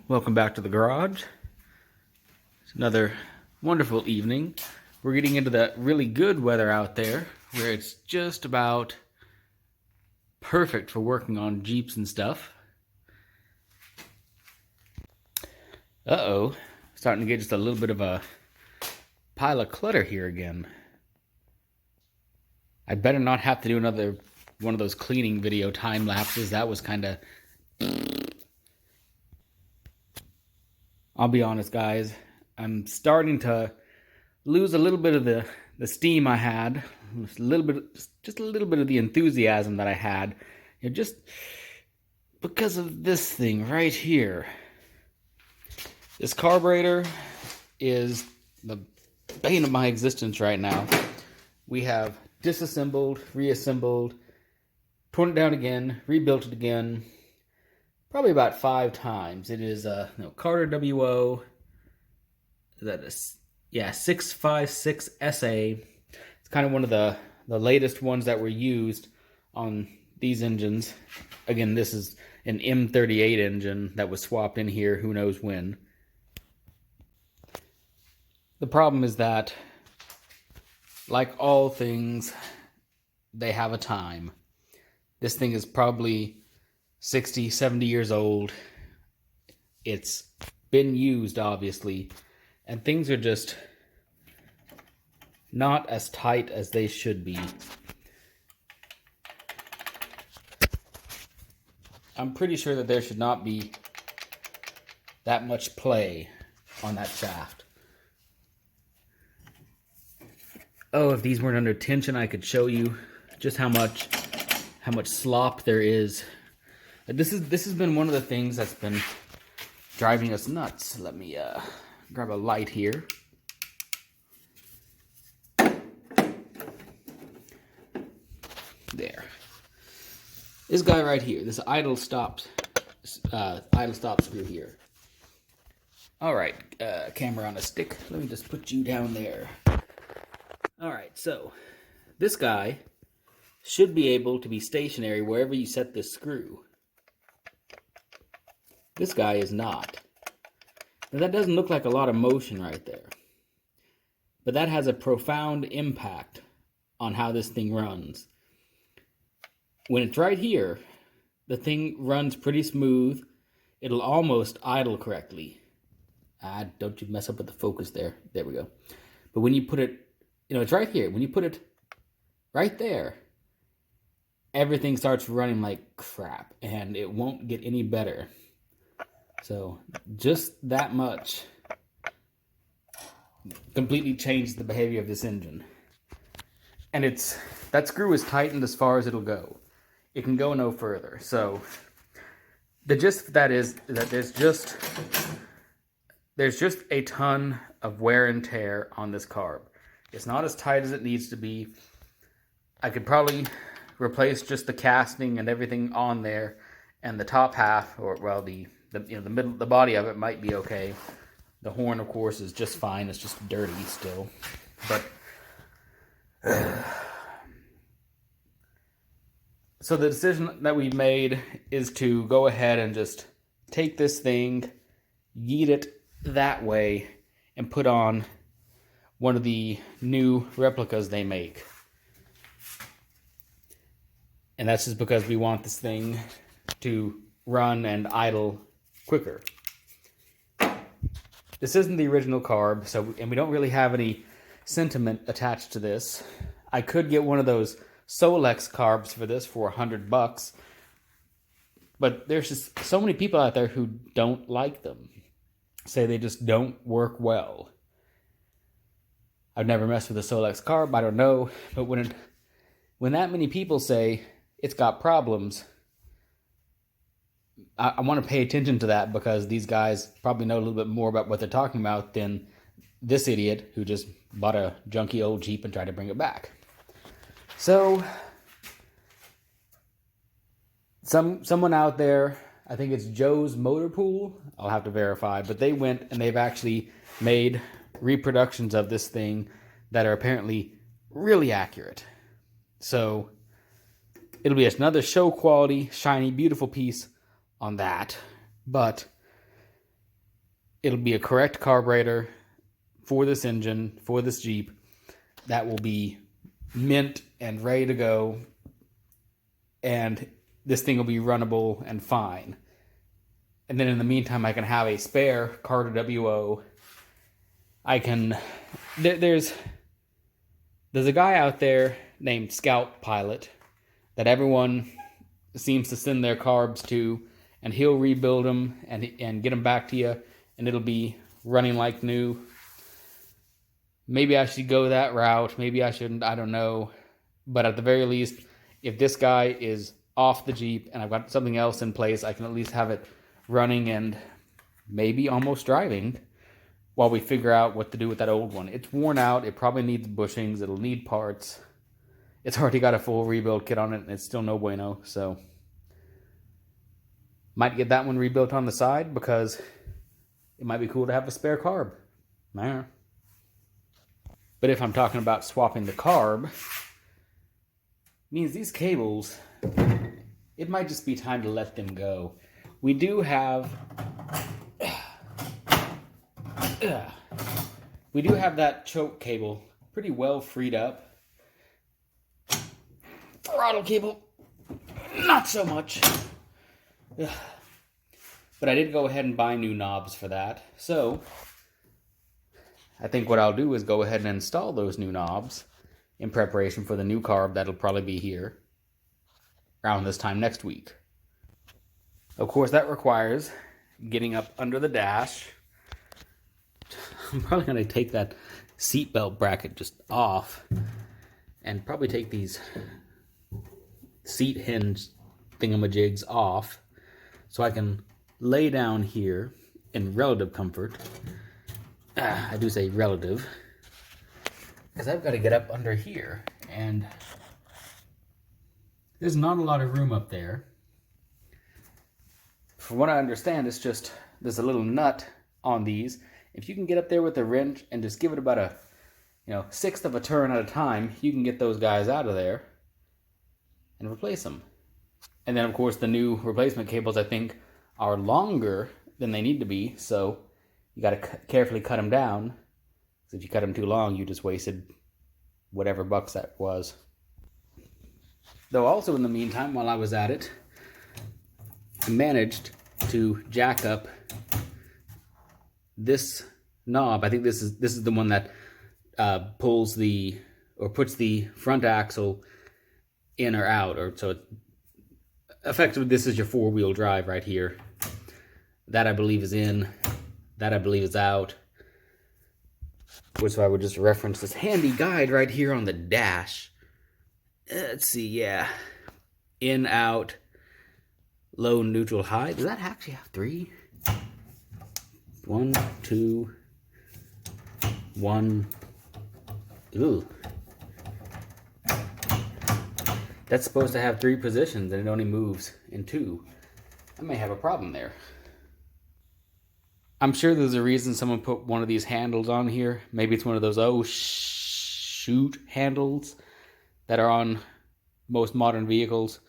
Welcome back to the garage. It's another wonderful evening. We're getting into that really good weather out there where it's just about perfect for working on Jeeps and stuff. Uh-oh, starting to get just a little bit of a pile of clutter here again. I better not have to do another one of those cleaning video time lapses. That was kind of... I'll be honest, guys. I'm starting to lose a little bit of the steam I had, just a little bit of the enthusiasm that I had, just because of this thing right here. This carburetor is the bane of my existence right now. We have disassembled, reassembled, torn it down again, rebuilt it again, probably about 5 times. It is Carter WO. That is 656 SA. It's kind of one of the latest ones that were used on these engines. Again, this is an M38 engine that was swapped in here who knows when. The problem is that, like all things, they have a time. This thing is probably 60, 70 years old. It's been used, obviously, and things are just not as tight as they should be. I'm pretty sure that there should not be that much play on that shaft. Oh, if these weren't under tension, I could show you just how much slop there is. This has been one of the things that's been driving us nuts. Let me grab a light here. There. This guy right here, this idle stop screw here. All right, camera on a stick. Let me just put you down there. All right, so this guy should be able to be stationary wherever you set this screw. This guy is not. Now, that doesn't look like a lot of motion right there, but that has a profound impact on how this thing runs. When it's right here, the thing runs pretty smooth. It'll almost idle correctly. Don't you mess up with the focus there. There we go. But when you put it, it's right here. When you put it right there, everything starts running like crap, and it won't get any better. So just that much completely changed the behavior of this engine. And that screw is tightened as far as it'll go. It can go no further. So the gist of that is that there's just a ton of wear and tear on this carb. It's not as tight as it needs to be. I could probably replace just the casting and everything on there, and the top half, or well, the middle, the body of it might be okay. The horn, of course, is just fine. It's just dirty still. But so the decision that we made is to go ahead and just take this thing, yeet it that way, and put on one of the new replicas they make. And that's just because we want this thing to run and idle quicker. This isn't the original carb, and we don't really have any sentiment attached to this. I could get one of those Solex carbs for this for $100, but there's just so many people out there who don't like them. Say they just don't work well. I've never messed with a Solex carb, I don't know, but when that many people say it's got problems, I want to pay attention to that, because these guys probably know a little bit more about what they're talking about than this idiot who just bought a junky old Jeep and tried to bring it back. So, someone out there, I think it's Joe's Motor Pool, I'll have to verify, but they went and they've actually made reproductions of this thing that are apparently really accurate. So, it'll be another show quality, shiny, beautiful piece on that. But it'll be a correct carburetor for this engine, for this Jeep, that will be mint and ready to go, and this thing will be runnable and fine. And then in the meantime, I can have a spare Carter WO. I can... There's a guy out there named Scout Pilot that everyone seems to send their carbs to, and he'll rebuild them and get them back to you, and it'll be running like new. Maybe I should go that route. Maybe I shouldn't. I don't know. But at the very least, if this guy is off the Jeep and I've got something else in place, I can at least have it running and maybe almost driving while we figure out what to do with that old one. It's worn out. It probably needs bushings. It'll need parts. It's already got a full rebuild kit on it, and it's still no bueno. So might get that one rebuilt on the side because it might be cool to have a spare carb. Nah. But if I'm talking about swapping the carb, means these cables, it might just be time to let them go. We do have that choke cable pretty well freed up. Throttle cable, not so much. But I did go ahead and buy new knobs for that. So I think what I'll do is go ahead and install those new knobs in preparation for the new carb that'll probably be here around this time next week. Of course, that requires getting up under the dash. I'm probably going to take that seatbelt bracket just off and probably take these seat hinge thingamajigs off so I can lay down here in relative comfort. I do say relative because I've got to get up under here, and there's not a lot of room up there. From what I understand, it's just there's a little nut on these. If you can get up there with a wrench and just give it about a sixth of a turn at a time, you can get those guys out of there and replace them. And then of course the new replacement cables, I think, are longer than they need to be, so you got to carefully cut them down, because if you cut them too long, you just wasted whatever bucks that was. Though also in the meantime, while I was at it, I managed to jack up this knob. I think this is the one that pulls the, or puts the front axle in or out, or so effectively this is your four-wheel drive right here. That I believe is in, that I believe is out. Which I would just reference this handy guide right here on the dash. Let's see, yeah. In, out, low, neutral, high. Does that actually have three? 1, 2, 1. Ooh. That's supposed to have 3 positions and it only moves in 2. I may have a problem there. I'm sure there's a reason someone put one of these handles on here. Maybe it's one of those shoot handles that are on most modern vehicles.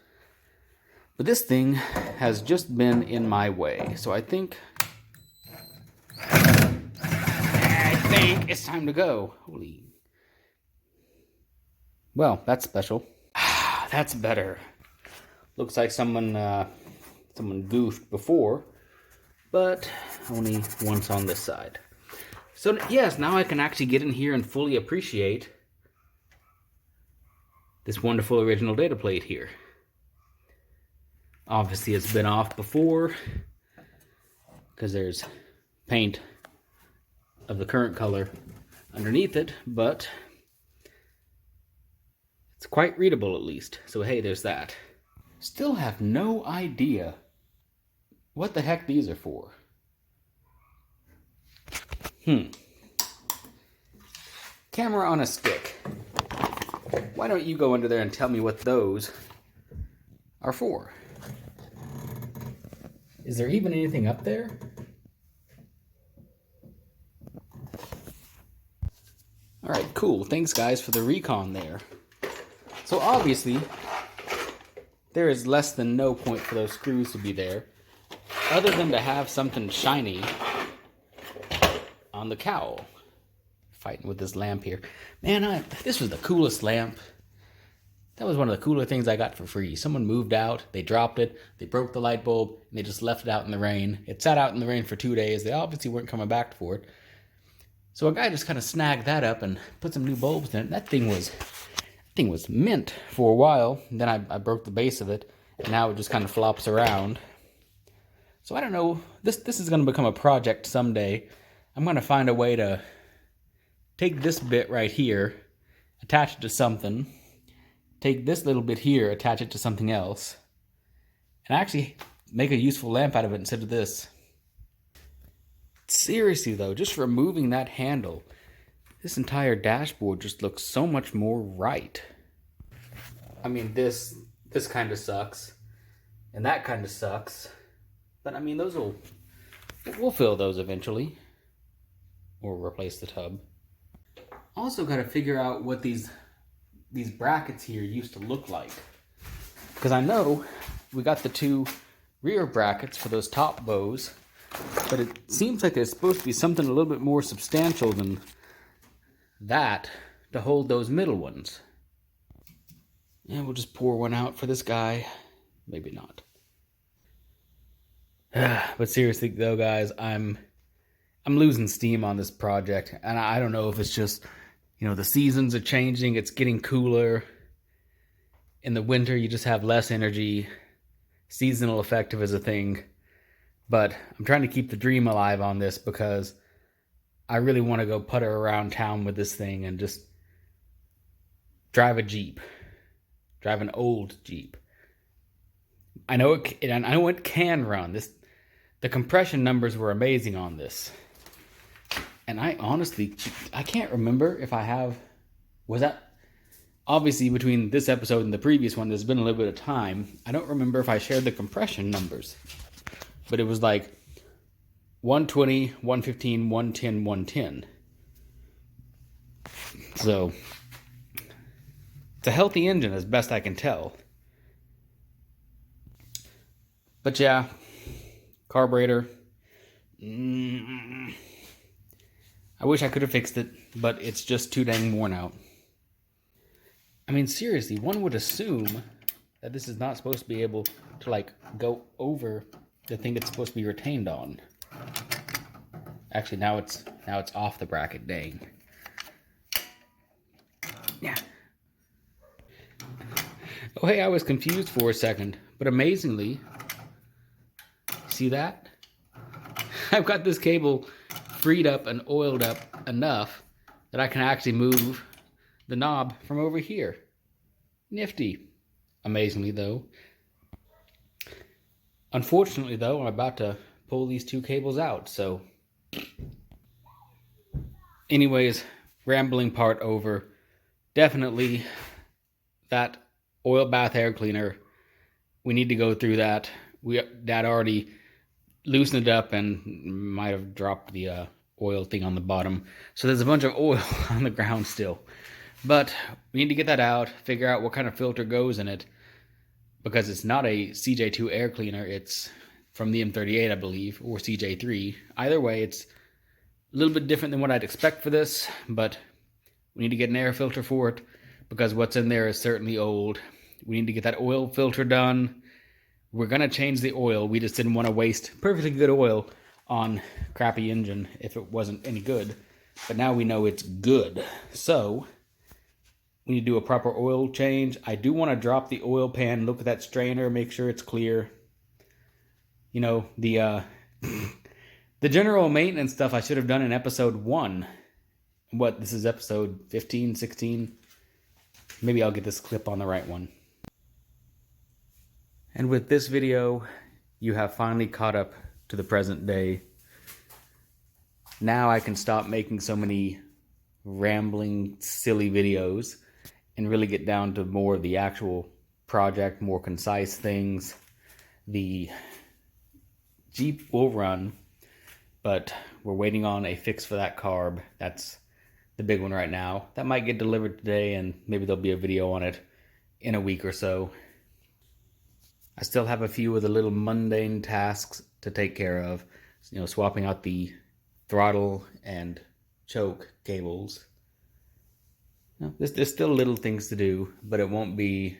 But this thing has just been in my way. So I think it's time to go. Holy. Well, that's special. That's better. Looks like someone goofed before, but only once on this side. So yes, now I can actually get in here and fully appreciate this wonderful original data plate here. Obviously it's been off before because there's paint of the current color underneath it, but it's quite readable at least. So hey, there's that. Still have no idea what the heck these are for. Camera on a stick. Why don't you go under there and tell me what those are for? Is there even anything up there? Alright, cool. Thanks guys for the recon there. So obviously, there is less than no point for those screws to be there, other than to have something shiny on the cowl. Fighting with this lamp here. Man, this was the coolest lamp. That was one of the cooler things I got for free. Someone moved out, they dropped it, they broke the light bulb, and they just left it out in the rain. It sat out in the rain for 2 days. They obviously weren't coming back for it. So a guy just kind of snagged that up and put some new bulbs in it. That thing was mint for a while. Then I broke the base of it, and now it just kind of flops around. So I don't know. This is going to become a project someday. I'm going to find a way to take this bit right here, attach it to something, take this little bit here, attach it to something else, and actually make a useful lamp out of it instead of this. Seriously though, just removing that handle, this entire dashboard just looks so much more right. I mean, this kind of sucks, and that kind of sucks, but I mean, we'll fill those eventually, or replace the tub. Also got to figure out what these brackets here used to look like, because I know we got the 2 rear brackets for those top bows, but it seems like there's supposed to be something a little bit more substantial than that to hold those middle ones. And we'll just pour one out for this guy. Maybe not. But seriously though, guys, I'm losing steam on this project, and I don't know if it's just, the seasons are changing, it's getting cooler. In the winter, you just have less energy. Seasonal affective is a thing. But I'm trying to keep the dream alive on this because I really want to go putter around town with this thing and just drive a Jeep. Drive an old Jeep. I know it can run. The compression numbers were amazing on this. And I can't remember if was that, obviously between this episode and the previous one, there's been a little bit of time. I don't remember if I shared the compression numbers, but it was like 120, 115, 110, 110. So, it's a healthy engine as best I can tell. But yeah, carburetor. I wish I could have fixed it, but it's just too dang worn out. I mean, seriously, one would assume that this is not supposed to be able to, go over the thing it's supposed to be retained on. Actually, now it's off the bracket, dang. Yeah. Oh, hey, I was confused for a second, but amazingly, see that? I've got this cable freed up and oiled up enough that I can actually move the knob from over here. Nifty. Amazingly, though. Unfortunately, though, I'm about to pull these 2 cables out, so. Anyways, rambling part over. Definitely that oil bath air cleaner. We need to go through that. Dad already loosened it up and might have dropped the oil thing on the bottom. So there's a bunch of oil on the ground still. But we need to get that out, figure out what kind of filter goes in it, because it's not a CJ2 air cleaner. It's from the M38, I believe, or CJ3. Either way, it's a little bit different than what I'd expect for this, but we need to get an air filter for it, because what's in there is certainly old. We need to get that oil filter done. We're going to change the oil. We just didn't want to waste perfectly good oil on crappy engine if it wasn't any good. But now we know it's good. So we need to do a proper oil change. I do want to drop the oil pan, look at that strainer, make sure it's clear. The general maintenance stuff I should have done in episode 1. This is episode 15, 16? Maybe I'll get this clip on the right one. And with this video, you have finally caught up to the present day. Now I can stop making so many rambling, silly videos and really get down to more of the actual project, more concise things. The Jeep will run, but we're waiting on a fix for that carb. That's the big one right now. That might get delivered today, and maybe there'll be a video on it in a week or so. I still have a few of the little mundane tasks to take care of. Swapping out the throttle and choke cables. There's still little things to do, but it won't be...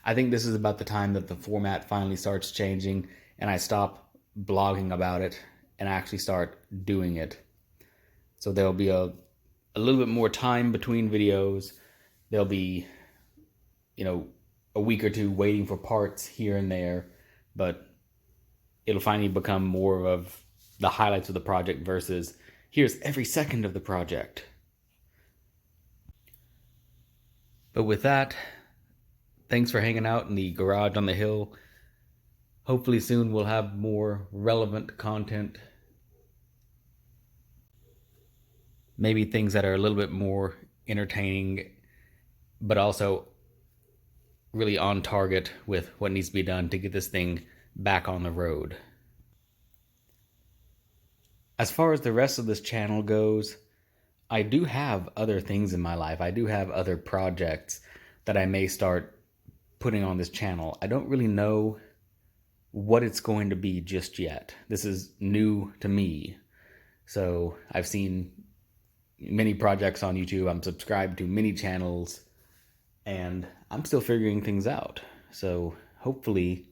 I think this is about the time that the format finally starts changing and I stop blogging about it and actually start doing it. So there'll be a little bit more time between videos. There'll be, a week or two waiting for parts here and there, but it'll finally become more of the highlights of the project versus here's every second of the project. But with that, thanks for hanging out in the garage on the hill. Hopefully soon we'll have more relevant content. Maybe things that are a little bit more entertaining, but also really on target with what needs to be done to get this thing back on the road. As far as the rest of this channel goes, I do have other things in my life. I do have other projects that I may start putting on this channel. I don't really know what it's going to be just yet. This is new to me. So I've seen many projects on YouTube. I'm subscribed to many channels and I'm still figuring things out. So hopefully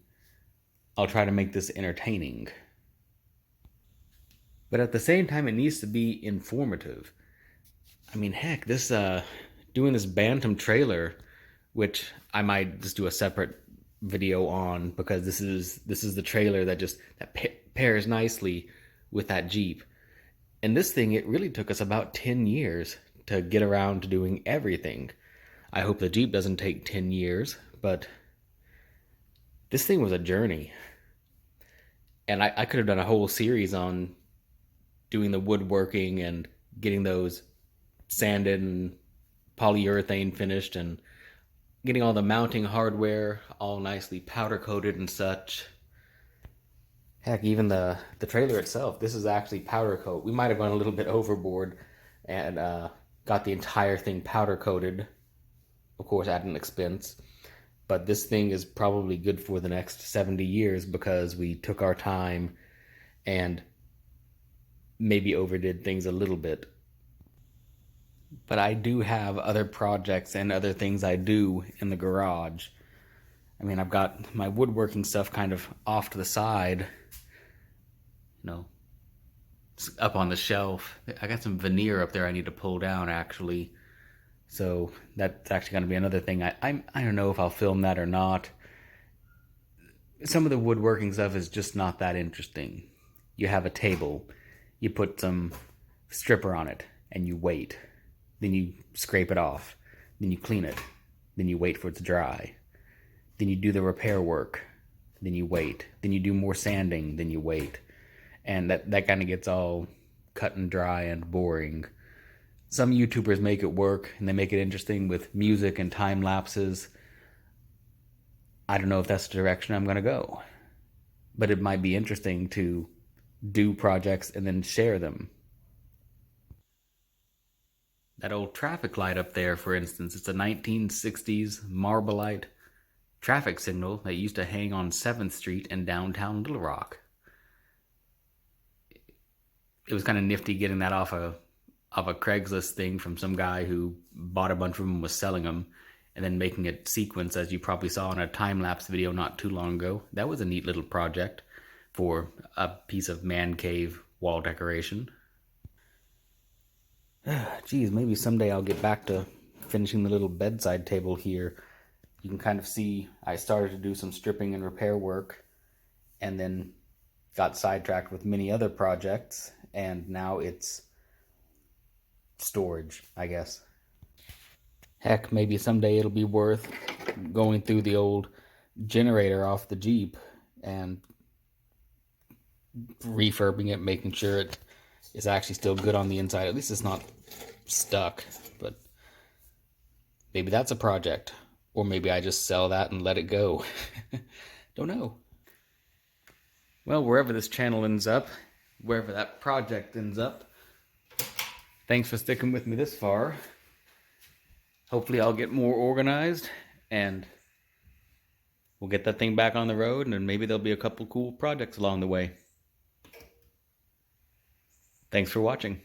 I'll try to make this entertaining. But at the same time, it needs to be informative. I mean, heck, this doing this Bantam trailer, which I might just do a separate video on because this is the trailer that pairs nicely with that Jeep. And this thing, it really took us about 10 years to get around to doing everything. I hope the Jeep doesn't take 10 years, but this thing was a journey. And I could have done a whole series on doing the woodworking and getting those sanded and polyurethane finished and getting all the mounting hardware all nicely powder coated and such. Heck, even the trailer itself, this is actually powder coat. We might have gone a little bit overboard and got the entire thing powder coated, of course at an expense. But this thing is probably good for the next 70 years because we took our time and maybe overdid things a little bit. But I do have other projects and other things I do in the garage. I mean, I've got my woodworking stuff kind of off to the side, up on the shelf. I got some veneer up there I need to pull down, actually. So that's actually going to be another thing. I don't know if I'll film that or not. Some of the woodworking stuff is just not that interesting. You have a table, you put some stripper on it, and you wait. Then you scrape it off. Then you clean it. Then you wait for it to dry. Then you do the repair work. Then you wait. Then you do more sanding. Then you wait. And that kind of gets all cut and dry and boring. Some YouTubers make it work and they make it interesting with music and time lapses. I don't know if that's the direction I'm going to go. But it might be interesting to do projects and then share them. That old traffic light up there, for instance, it's a 1960s Marbalite traffic signal that used to hang on 7th Street in downtown Little Rock. It was kind of nifty getting that off a Craigslist thing from some guy who bought a bunch of them and was selling them, and then making it sequence, as you probably saw in a time-lapse video not too long ago. That was a neat little project for a piece of man cave wall decoration. Geez, maybe someday I'll get back to finishing the little bedside table here. You can kind of see I started to do some stripping and repair work and then got sidetracked with many other projects, and now it's storage, I guess. Heck, maybe someday it'll be worth going through the old generator off the Jeep and refurbing it, making sure it is actually still good on the inside. At least it's not stuck, but maybe that's a project. Or maybe I just sell that and let it go. Don't know. Well, wherever this channel ends up, wherever that project ends up, thanks for sticking with me this far. Hopefully I'll get more organized and we'll get that thing back on the road, and maybe there'll be a couple cool projects along the way. Thanks for watching.